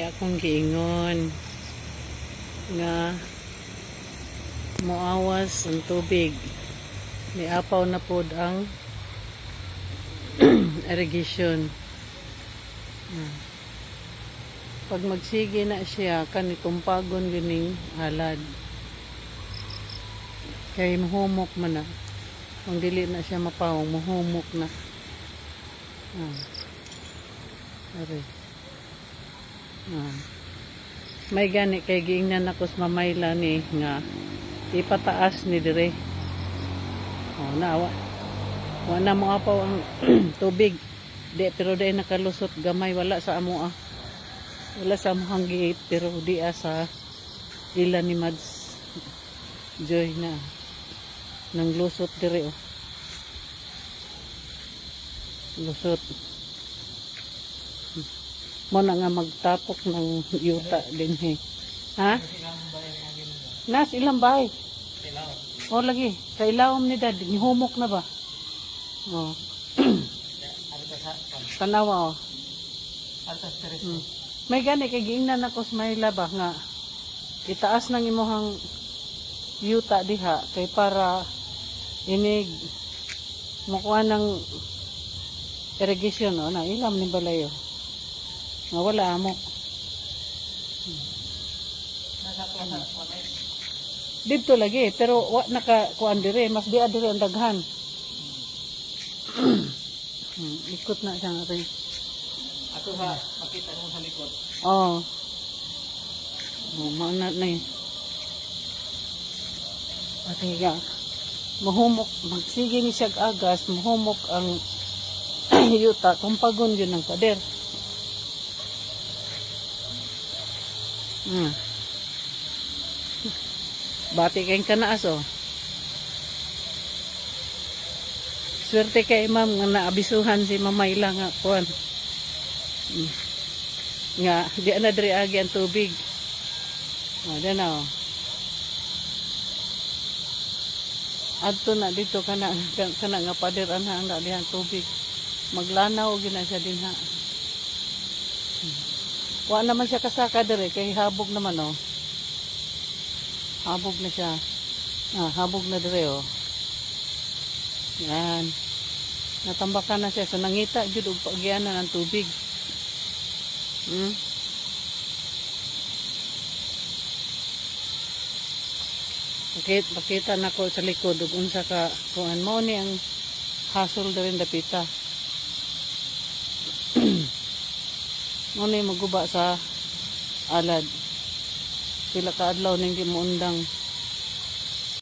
akong giingon nga moawas ang tubig, niapaw na pod ang irrigation. Pag magsige na siya, kanitumpagon gining halad kay mahumok man na. Kung dili na siya mapawong, mahumok na. Ari. May gani kay giingnan ako sa mamayla ni nga ipataas ni dire. Wala mo apaw ang tubig. Pero dai nakalusot gamay, wala sa amo Wala sa amuhang gate, pero di sa ila ni Mads Joy na nang lusot dire lusot mo na nga magtapok ng yuta din ha? Nas ilang bahay? O lagi, sa ilawom ni dad, humok na ba? Tanawa May gani kay giingnan ako sa Maynila ba nga itaas ng imuhang yuta diha kay para inig makuha ng irrigation na ilam ni balayo nga wala amo dito lagi pero wa nakakuan dire mas di dire ang daghan ikot na siya natin ato ha makita mo sa likod maunat na yun okay mahumok magsige ni siya agas mahumok ang yuta kung pagon yun ng pader bati kayong kanaas swerte kay ma'am nga naabisuhan si mamayla nga kuan nga di na diri agi ang tubig dana adto na dito kana nga pader ana ang dihang tubig maglanaw gina siya din ha wa naman siya kasaka dire kay habog naman habog na siya habog na dire yan natambakan na siya so nangita jud og pagyanan ng tubig Pakita na ko sa likod ug unsa ka kuan mo ni ang hasol din dapita. Mo ni maguba sa alad. Pila ka adlaw ning gimuundang